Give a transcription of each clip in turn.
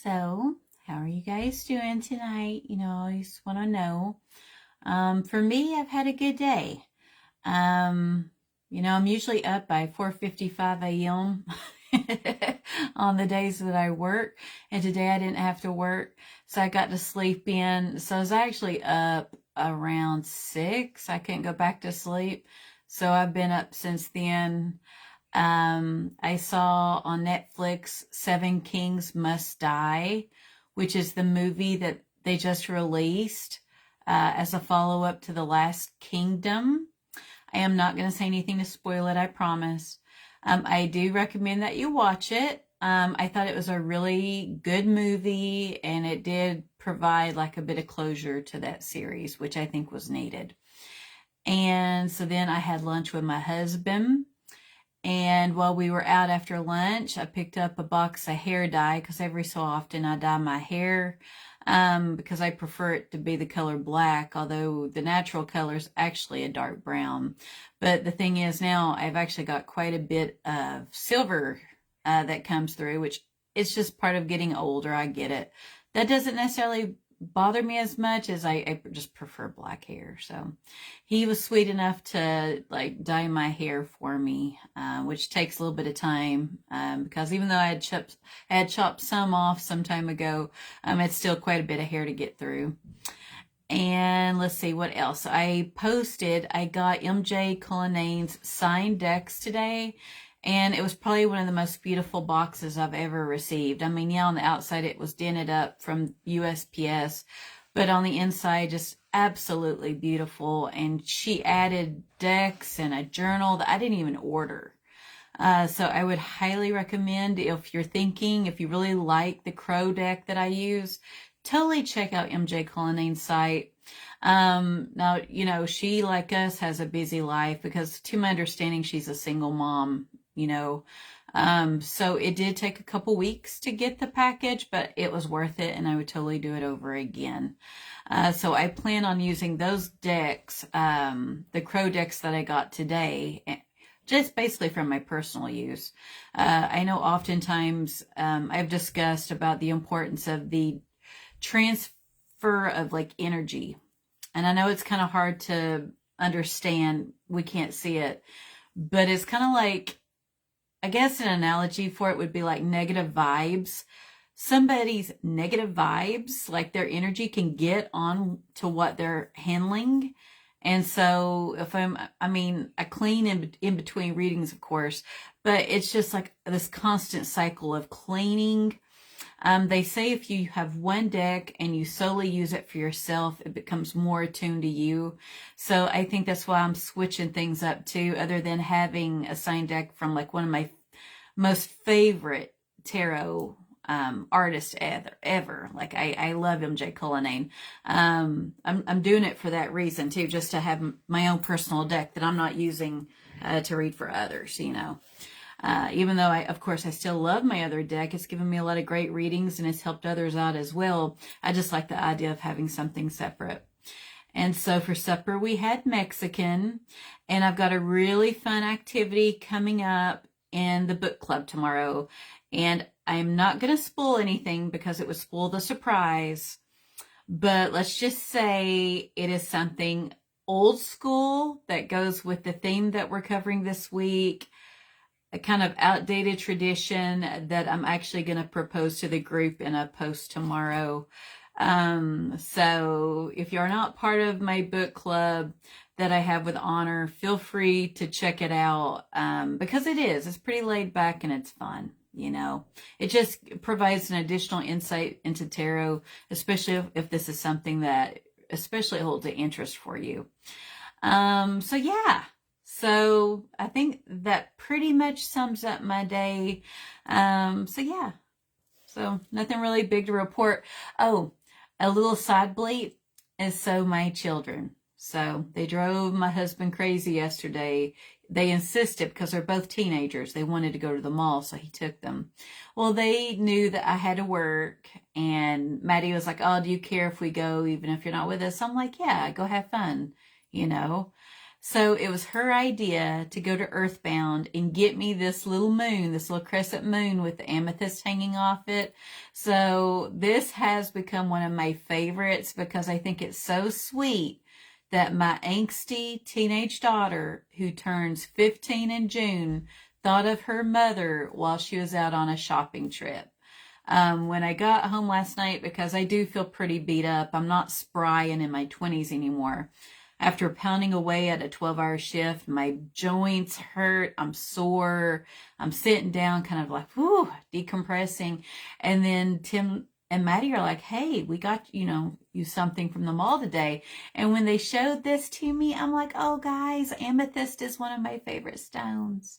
So, how are you guys doing tonight? I just want to know. For me, I've had a good day. Um, I'm usually up by 4:55 a.m. on the days that I work, and today I didn't have to work, so I got to sleep in. So I was actually up around 6. I couldn't go back to sleep, so I've been up since then. I saw on Netflix Seven Kings Must Die, which is the movie that they just released as a follow up to The Last Kingdom. I am not going to say anything to spoil it, I promise. I do recommend that you watch it. I thought it was a really good movie, and it did provide like a bit of closure to that series, which I think was needed. And so then I had lunch with my husband. And while we were out after lunch, I picked up a box of hair dye because every so often I dye my hair because I prefer it to be the color black, although the natural color is actually a dark brown. But the thing is, now I've actually got quite a bit of silver that comes through, which is just part of getting older. I get it. That doesn't necessarily bother me as much as I just prefer black hair. So he was sweet enough to like dye my hair for me, which takes a little bit of time because even though I had chopped some off some time ago, it's still quite a bit of hair to get through. And let's see what else. I got MJ Cullinane's signed decks today. And it was probably one of the most beautiful boxes I've ever received. I mean, yeah, on the outside it was dented up from USPS, but on the inside, just absolutely beautiful. And she added decks and a journal that I didn't even order. So I would highly recommend, if you really like the crow deck that I use, totally check out MJ Cullinane's site. Now, she, like us, has a busy life because to my understanding, she's a single mom. So it did take a couple weeks to get the package, but it was worth it, and I would totally do it over again. So I plan on using those decks, the crow decks that I got today, just basically from my personal use. I know oftentimes I've discussed about the importance of the transfer of like energy, and I know it's kind of hard to understand. We can't see it, but it's kind of like, I guess an analogy for it would be like negative vibes. Somebody's negative vibes, like their energy can get on to what they're handling. And so I clean in between readings, of course, but it's just like this constant cycle of cleaning. They say if you have one deck and you solely use it for yourself, it becomes more attuned to you. So I think that's why I'm switching things up too, other than having a signed deck from like one of my most favorite tarot artists ever. Like I love MJ Cullinane. I'm doing it for that reason too, just to have my own personal deck that I'm not using to read for others, even though of course, I still love my other deck. It's given me a lot of great readings and it's helped others out as well. I just like the idea of having something separate. And so for supper, we had Mexican, and I've got a really fun activity coming up in the book club tomorrow. And I'm not going to spoil anything because it would spoil the surprise. But let's just say it is something old school that goes with the theme that we're covering this week. A kind of outdated tradition that I'm actually going to propose to the group in a post tomorrow. So if you're not part of my book club that I have with Honor, feel free to check it out, because it's pretty laid back and it's fun. It just provides an additional insight into tarot, especially if this is something that especially holds an interest for you. So yeah. So I think that pretty much sums up my day. So yeah. So nothing really big to report. Oh, a little side bleat is so my children. So they drove my husband crazy yesterday. They insisted, because they're both teenagers, they wanted to go to the mall, so he took them. Well, they knew that I had to work, and Maddie was like, "Oh, do you care if we go even if you're not with us?" I'm like, "Yeah, go have fun," So it was her idea to go to Earthbound and get me this little moon, this little crescent moon with the amethyst hanging off it. So this has become one of my favorites because I think it's so sweet that my angsty teenage daughter, who turns 15 in June, thought of her mother while she was out on a shopping trip. When I got home last night, because I do feel pretty beat up, I'm not spry and in my 20s anymore. After pounding away at a 12-hour shift, my joints hurt, I'm sore, I'm sitting down kind of like, whew, decompressing. And then Tim and Maddie are like, hey, we got, you something from the mall today. And when they showed this to me, I'm like, oh, guys, amethyst is one of my favorite stones.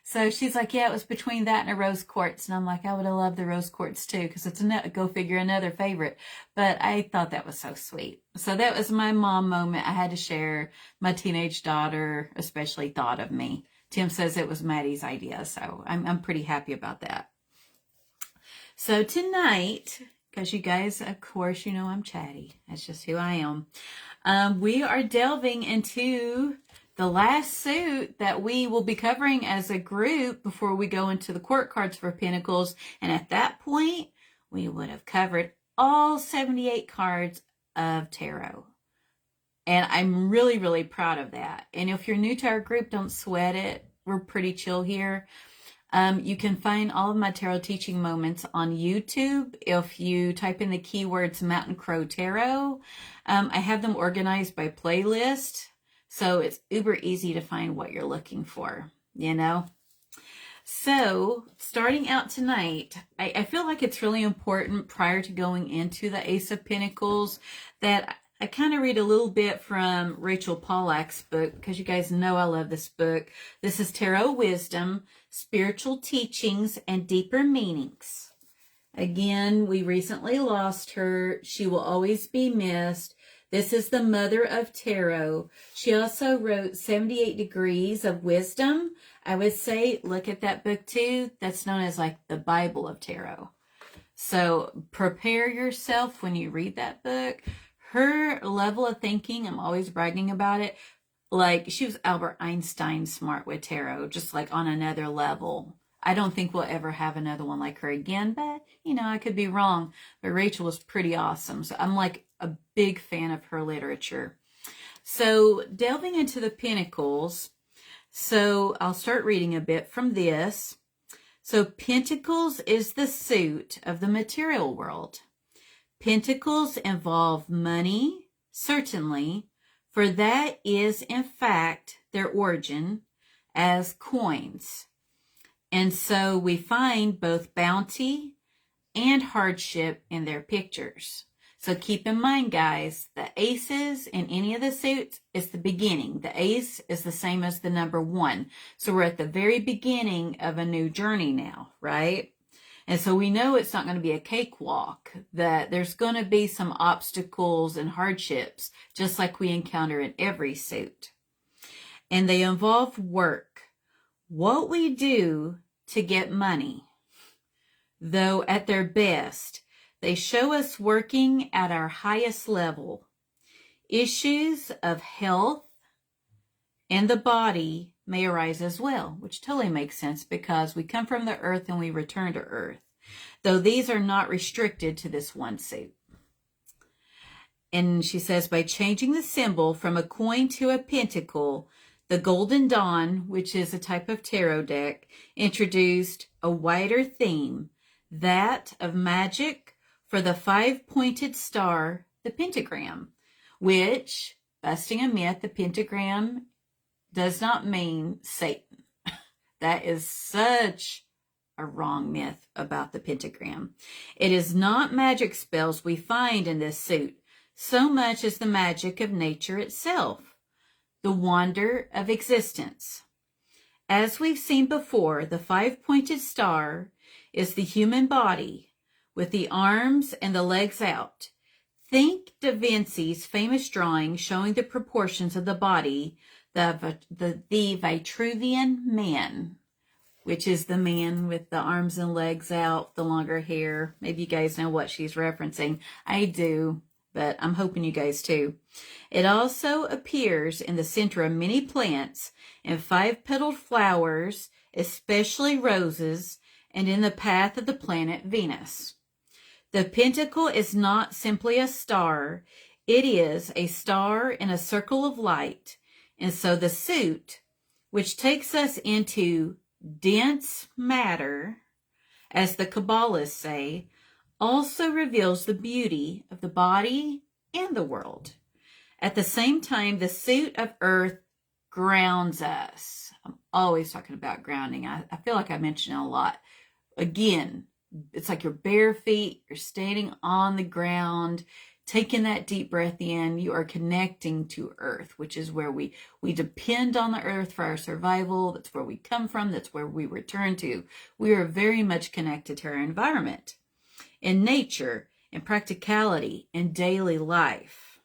So she's like, yeah, it was between that and a rose quartz. And I'm like, I would have loved the rose quartz too, because it's go figure, another favorite. But I thought that was so sweet. So that was my mom moment. I had to share. My teenage daughter especially thought of me. Tim says it was Maddie's idea, so I'm pretty happy about that. So tonight, because you guys, of course, I'm chatty. That's just who I am. We are delving into the last suit that we will be covering as a group before we go into the court cards for Pentacles. And at that point, we would have covered all 78 cards of tarot. And I'm really, really proud of that. And if you're new to our group, don't sweat it. We're pretty chill here. You can find all of my tarot teaching moments on YouTube. If you type in the keywords Mountain Crow Tarot, I have them organized by playlist. So it's uber easy to find what you're looking for, So starting out tonight, I feel like it's really important prior to going into the Ace of Pentacles that I kind of read a little bit from Rachel Pollack's book, because you guys know I love this book. This is Tarot Wisdom, Spiritual Teachings, and Deeper Meanings. Again, we recently lost her. She will always be missed. This is the mother of tarot. She also wrote 78 Degrees of Wisdom. I would say look at that book too. That's known as like the Bible of tarot. So prepare yourself when you read that book. Her level of thinking, I'm always bragging about it. Like she was Albert Einstein smart with tarot, just like on another level. I don't think we'll ever have another one like her again, but I could be wrong. But Rachel was pretty awesome. So I'm like a big fan of her literature. So delving into the Pentacles. So I'll start reading a bit from this. So Pentacles is the suit of the material world. Pentacles involve money, certainly, for that is in fact their origin as coins. And so we find both bounty and hardship in their pictures. So keep in mind, guys, the aces in any of the suits is the beginning. The ace is the same as the number 1. So we're at the very beginning of a new journey now, right? And so we know it's not going to be a cakewalk, that there's going to be some obstacles and hardships, just like we encounter in every suit. And they involve work. What we do to get money, though at their best, they show us working at our highest level. Issues of health and the body may arise as well, which totally makes sense because we come from the earth and we return to earth, though these are not restricted to this one suit. And she says, by changing the symbol from a coin to a pentacle, the Golden Dawn, which is a type of tarot deck, introduced a wider theme, that of magic for the 5-pointed star, the pentagram, which, busting a myth, the pentagram does not mean Satan. That is such a wrong myth about the pentagram. It is not magic spells we find in this suit, so much as the magic of nature itself, the wonder of existence. As we've seen before, the 5-pointed star is the human body with the arms and the legs out. Think Da Vinci's famous drawing showing the proportions of the body, the Vitruvian Man, which is the man with the arms and legs out, the longer hair. Maybe you guys know what she's referencing. I do. but I'm hoping you guys too. It also appears in the center of many plants and 5-petaled flowers, especially roses, and in the path of the planet Venus. The pentacle is not simply a star. It is a star in a circle of light. And so the suit, which takes us into dense matter, as the Kabbalists say, also reveals the beauty of the body and the world. At the same time, the suit of earth grounds us. I'm always talking about grounding. I feel like I mention it a lot. Again, it's like your bare feet, you're standing on the ground, taking that deep breath in. You are connecting to earth, which is where we depend on the earth for our survival. That's where we come from. That's where we return to. We are very much connected to our environment, in nature, in practicality, in daily life.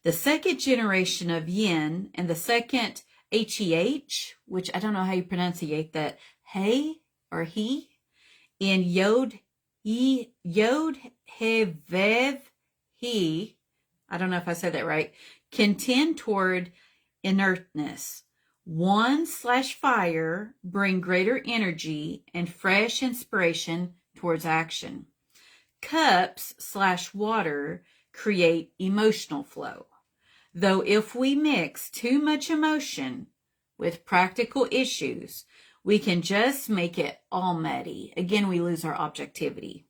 The second generation of yin and the second HEH, which I don't know how you pronunciate that, hey or he, in Yod He Vev He, I don't know if I said that right, can tend toward inertness. 1/fire bring greater energy and fresh inspiration towards action. Cups/water create emotional flow. Though if we mix too much emotion with practical issues, we can just make it all muddy. Again, we lose our objectivity.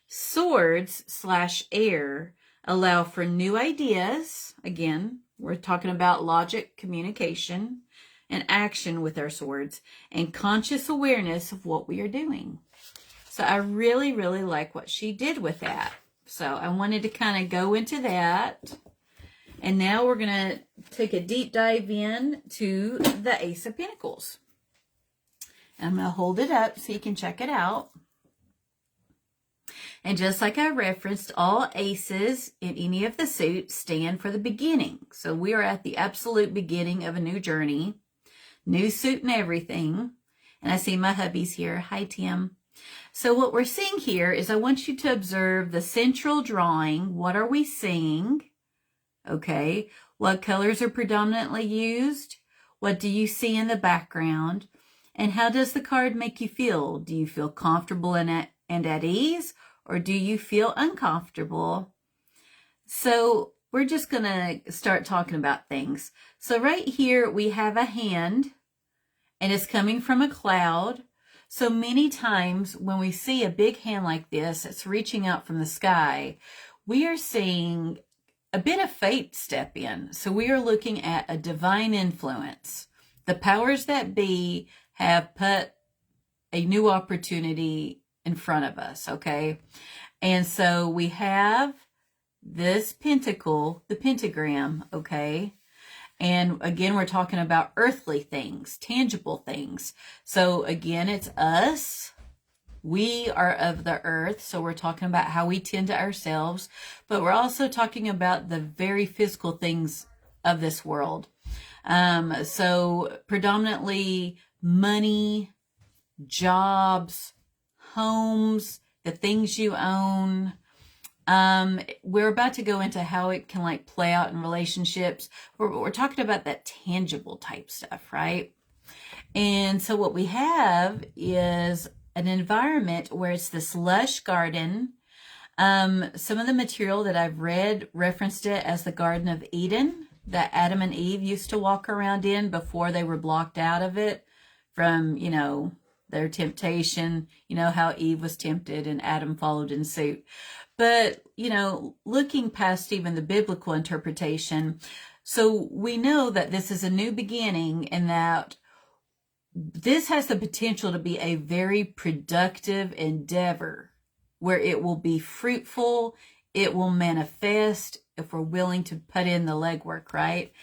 Swords/air allow for new ideas. Again, we're talking about logic, communication, and action with our swords, and conscious awareness of what we are doing. So I really, really like what she did with that. So I wanted to kind of go into that. And now we're going to take a deep dive in to the Ace of Pentacles. I'm going to hold it up so you can check it out. And just like I referenced, all aces in any of the suits stand for the beginning. So we are at the absolute beginning of a new journey. New suit and everything. And I see my hubby's here. Hi, Tim. So what we're seeing here is I want you to observe the central drawing. What are we seeing? Okay. What colors are predominantly used? What do you see in the background? And how does the card make you feel? Do you feel comfortable and at ease? Or do you feel uncomfortable? So we're just going to start talking about things. So right here we have a hand, and it's coming from a cloud. So many times when we see a big hand like this, it's reaching out from the sky, we are seeing a bit of fate step in. So we are looking at a divine influence. The powers that be have put a new opportunity in front of us, okay? And so we have this pentacle, the pentagram, okay? And again, we're talking about earthly things, tangible things. So again, it's us. We are of the earth, so we're talking about how we tend to ourselves, but we're also talking about the very physical things of this world. So predominantly money, jobs, homes, the things you own. We're about to go into how it can like play out in relationships. We're talking about that tangible type stuff, right? And so what we have is an environment where it's this lush garden. Some of the material that I've read referenced it as the Garden of Eden that Adam and Eve used to walk around in before they were blocked out of it from, you know, their temptation. You know how Eve was tempted and Adam followed in suit. But, you know, looking past even the biblical interpretation, so we know that this is a new beginning and that this has the potential to be a very productive endeavor where it will be fruitful, it will manifest if we're willing to put in the legwork, right?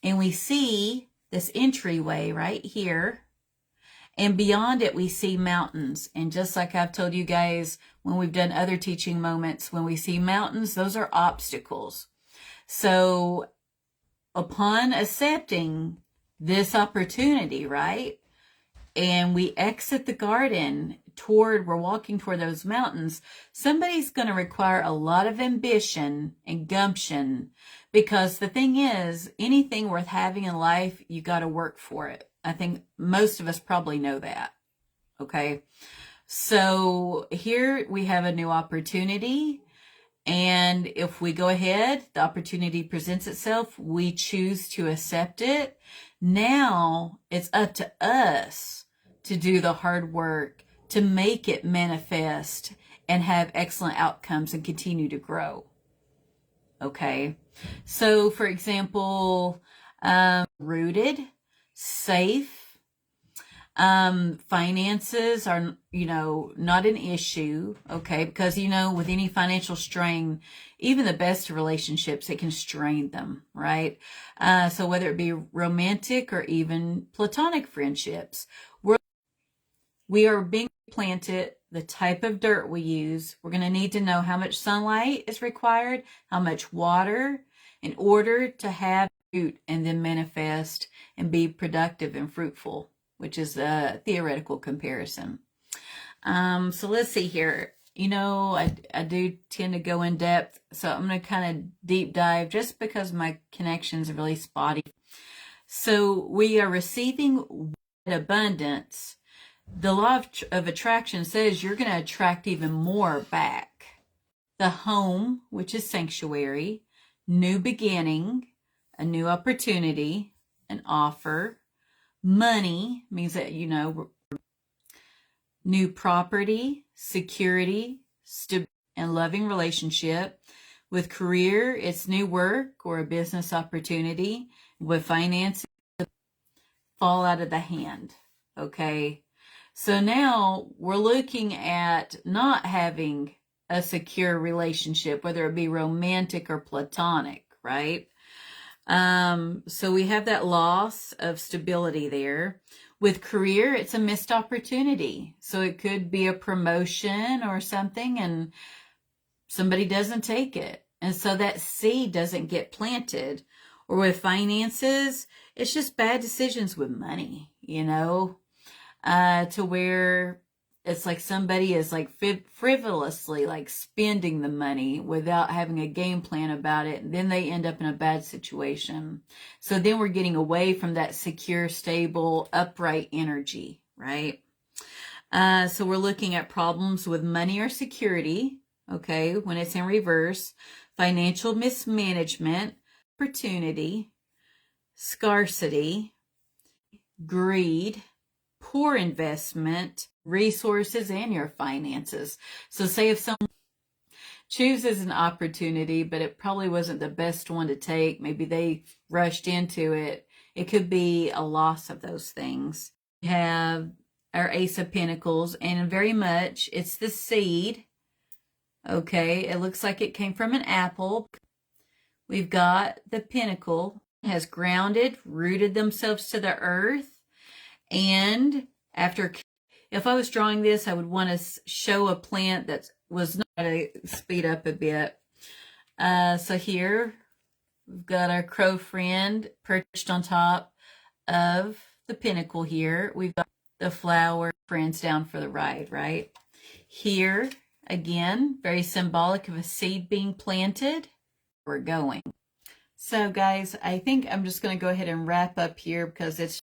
And we see this entryway right here. And beyond it, we see mountains. And just like I've told you guys when we've done other teaching moments, when we see mountains, those are obstacles. So upon accepting this opportunity, right, and we exit the garden we're walking toward those mountains, somebody's going to require a lot of ambition and gumption, because the thing is, anything worth having in life, you got to work for it. I think most of us probably know that. Okay. So here we have a new opportunity. And if we go ahead, the opportunity presents itself, we choose to accept it. Now it's up to us to do the hard work to make it manifest and have excellent outcomes and continue to grow. Okay. So for example, rooted, safe, finances are, not an issue, okay? Because, with any financial strain, even the best relationships, it can strain them, right? So whether it be romantic or even platonic friendships, we are being planted, the type of dirt we use. We're going to need to know how much sunlight is required, how much water, in order to have root and then manifest and be productive and fruitful, which is a theoretical comparison. So let's see here. I do tend to go in depth, so I'm going to kind of deep dive just because my connections are really spotty. So we are receiving abundance. The law of attraction says you're going to attract even more back. The home, which is sanctuary, new beginning, a new opportunity, an offer. Money means that, new property, security, and loving relationship. With career, it's new work or a business opportunity. With finances, fall out of the hand. Okay. So now we're looking at not having a secure relationship, whether it be romantic or platonic, right? So we have that loss of stability there. With career, it's a missed opportunity. So it could be a promotion or something and somebody doesn't take it. And so that seed doesn't get planted. Or with finances, it's just bad decisions with money, to where it's like somebody is like frivolously like spending the money without having a game plan about it. And then they end up in a bad situation. So then we're getting away from that secure, stable, upright energy, right? So we're looking at problems with money or security. Okay. When it's in reverse, financial mismanagement, opportunity, scarcity, greed, poor investment, resources, and your finances. So say if someone chooses an opportunity, but it probably wasn't the best one to take, maybe they rushed into it, it could be a loss of those things. We have our Ace of Pentacles, and very much it's the seed. Okay, it looks like it came from an apple. We've got the pentacle, has grounded, rooted themselves to the earth. And if I was drawing this, I would want to show a plant that was not to speed up a bit. So here we've got our crow friend perched on top of the pinnacle here. We've got the flower friends down for the ride, right? Here, again, very symbolic of a seed being planted. We're going. So guys, I think I'm just going to go ahead and wrap up here because it's